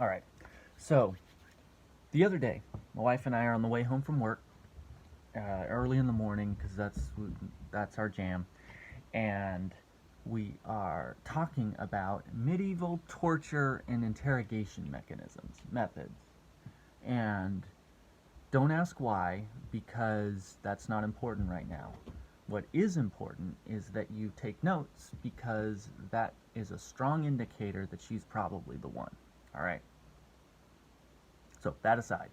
All right. So the other day, my wife and I are on the way home from work early in the morning because that's our jam, and we are talking about medieval torture and interrogation methods. And don't ask why, because that's not important right now. What is important is that you take notes because that is a strong indicator that she's probably the one. All right. So, that aside,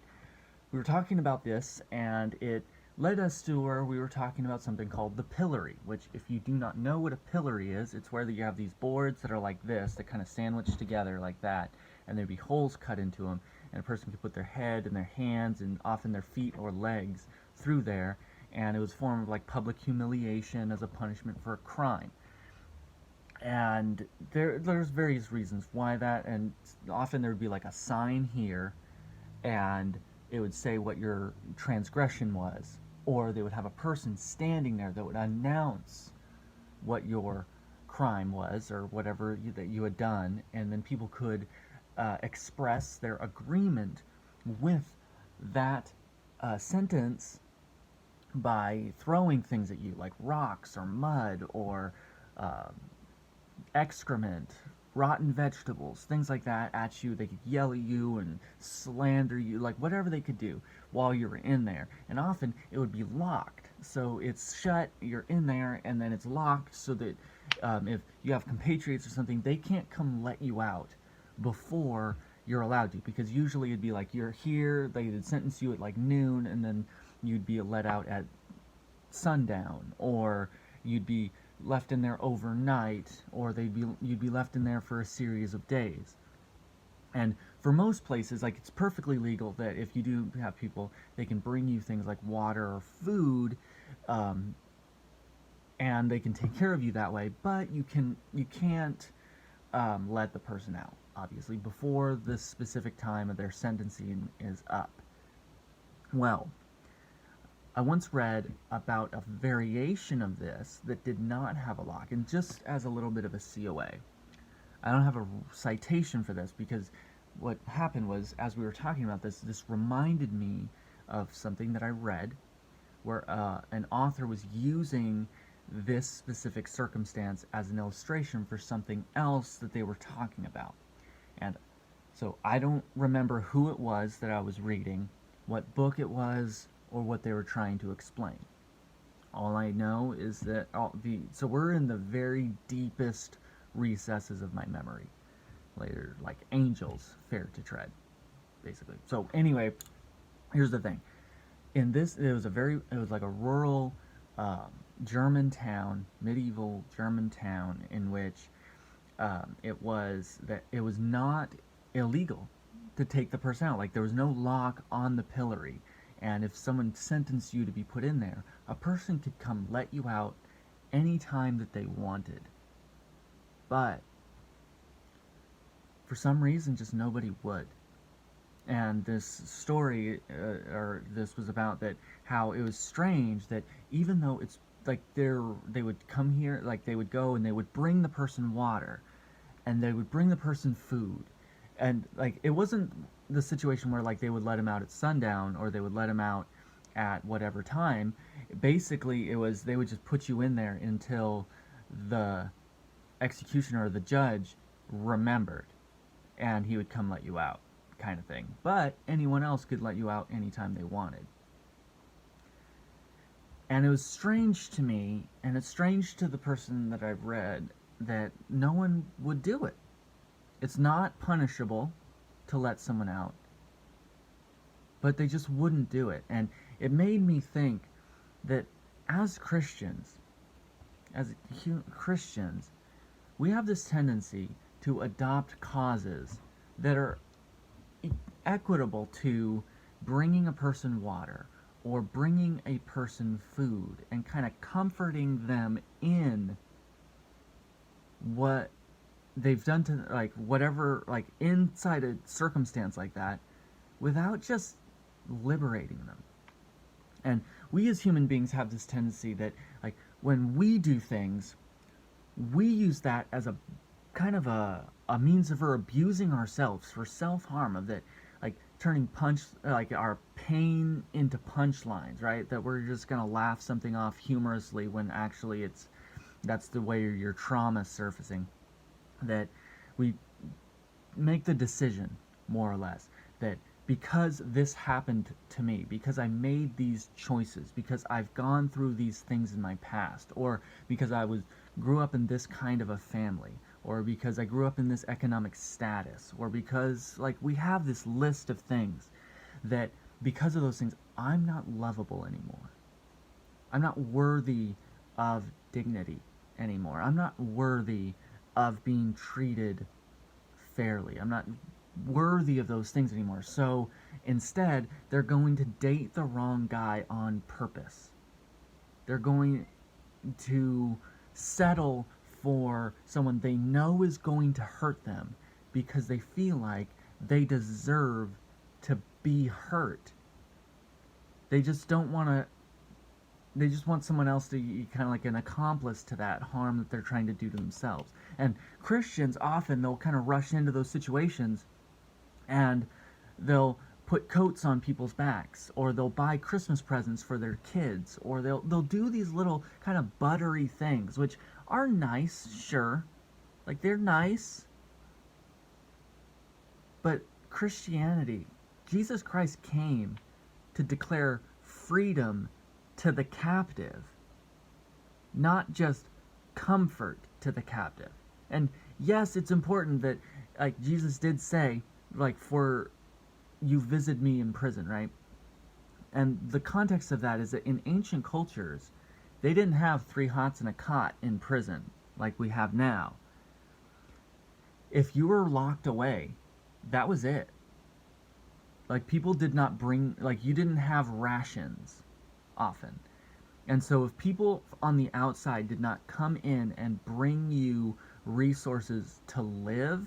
we were talking about this, and it led us to where we were talking about something called the pillory, which, if you do not know what a pillory is, it's where you have these boards that are like this, that kind of sandwich together like that, and there'd be holes cut into them, and a person could put their head and their hands and often their feet or legs through there, and it was a form of like public humiliation as a punishment for a crime. And there's various reasons why that, and often there would be like a sign here, and it would say what your transgression was, or they would have a person standing there that would announce what your crime was or whatever that you had done, and then people could express their agreement with that sentence by throwing things at you like rocks or mud or uh, excrement, rotten vegetables, things like that at you. They could yell at you and slander you, like whatever they could do while you were in there. And often it would be locked. So it's shut, you're in there, and then it's locked so that if you have compatriots or something, they can't come let you out before you're allowed to. Because usually it'd be like you're here, they would sentence you at like noon, and then you'd be let out at sundown, or you'd be left in there overnight, or you'd be left in there for a series of days. And for most places, like it's perfectly legal that if you do have people, they can bring you things like water or food, um, and they can take care of you that way. But you can't let the person out, obviously, before the specific time of their sentencing is up. Well, I once read about a variation of this that did not have a lock, and just as a little bit of a COA. I don't have a citation for this because what happened was, as we were talking about this reminded me of something that I read where an author was using this specific circumstance as an illustration for something else that they were talking about. And so I don't remember who it was that I was reading, what book it was, or what they were trying to explain. All I know is that so we're in the very deepest recesses of my memory. Later, like angels fair to tread, basically. So anyway, here's the thing. In this, it was like a rural um, German town, medieval German town, in which it was not illegal to take the person out. Like there was no lock on the pillory, and if someone sentenced you to be put in there, a person could come let you out any time that they wanted. But for some reason, just nobody would. And this story, or this was about that how it was strange that even though it's like they would come here, like they would go and they would bring the person water, and they would bring the person food, and like it wasn't the situation where like they would let him out at sundown or they would let him out at whatever time. Basically, it was they would just put you in there until the executioner or the judge remembered, and he would come let you out, kind of thing. But anyone else could let you out anytime they wanted. And it was strange to me, and it's strange to the person that I've read, that no one would do it. It's not punishable to let someone out, but they just wouldn't do it. And it made me think that as Christians, as Christians, we have this tendency to adopt causes that are equitable to bringing a person water or bringing a person food and kind of comforting them in what they've done to, like, whatever, like inside a circumstance like that, without just liberating them. And we as human beings have this tendency that, like, when we do things, we use that as a kind of a means of her abusing ourselves for self-harm, of that, like turning like our pain into punchlines, right? That we're just gonna laugh something off humorously when actually that's the way your trauma is surfacing. That we make the decision, more or less, that because this happened to me, because I made these choices, because I've gone through these things in my past, or because grew up in this kind of a family, or because I grew up in this economic status, or because, like, we have this list of things, that because of those things I'm not lovable anymore. I'm not worthy of dignity anymore. I'm not worthy of being treated fairly. I'm not worthy of those things anymore. So instead, they're going to date the wrong guy on purpose. They're going to settle for someone they know is going to hurt them because they feel like they deserve to be hurt. They just don't want to they just want someone else to be kind of like an accomplice to that harm that they're trying to do to themselves. And Christians often, they'll kind of rush into those situations and they'll put coats on people's backs, or they'll buy Christmas presents for their kids, or they'll do these little kind of buttery things, which are nice, sure. Like, they're nice. But Christianity, Jesus Christ came to declare freedom to the captive, not just comfort to the captive. And yes, it's important that, like, Jesus did say, like, for you visit me in prison, right? And the context of that is that in ancient cultures, they didn't have 3 hots and a cot in prison like we have now. If you were locked away, that was it. Like, people did not bring, like, you didn't have rations often. And so if people on the outside did not come in and bring you resources to live,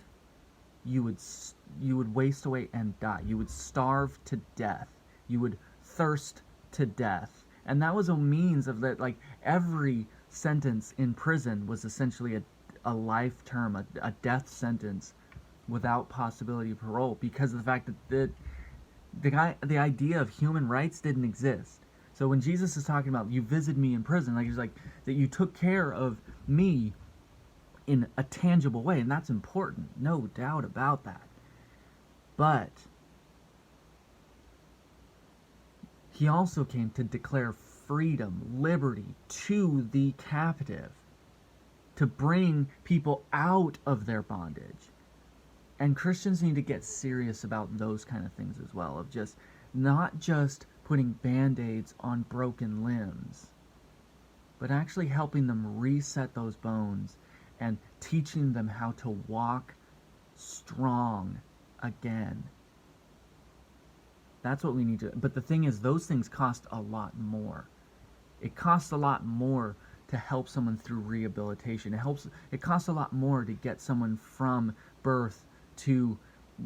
you would waste away and die. You would starve to death. You would thirst to death. And that was a means of that, like, every sentence in prison was essentially a life term, a death sentence without possibility of parole, because of the fact that the idea of human rights didn't exist. So when Jesus is talking about you visit me in prison, like, he's like that you took care of me in a tangible way, and that's important, no doubt about that. But he also came to declare freedom, liberty to the captive, to bring people out of their bondage. And Christians need to get serious about those kind of things as well, of just not just putting band-aids on broken limbs, but actually helping them reset those bones and teaching them how to walk strong again. That's what we need to. But the thing is, those things cost a lot more. It costs a lot more to help someone through rehabilitation. It costs a lot more to get someone from birth to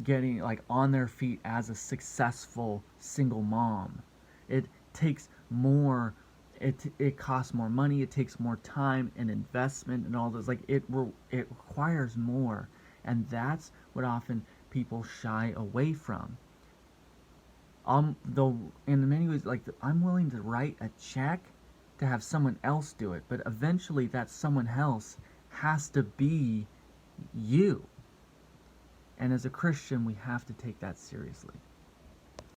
getting, like, on their feet as a successful single mom. It takes more. It costs more money. It takes more time and investment and all those. Like, it requires more, and that's what often people shy away from. Though in many ways, like, I'm willing to write a check to have someone else do it, but eventually that someone else has to be you. And as a Christian, we have to take that seriously.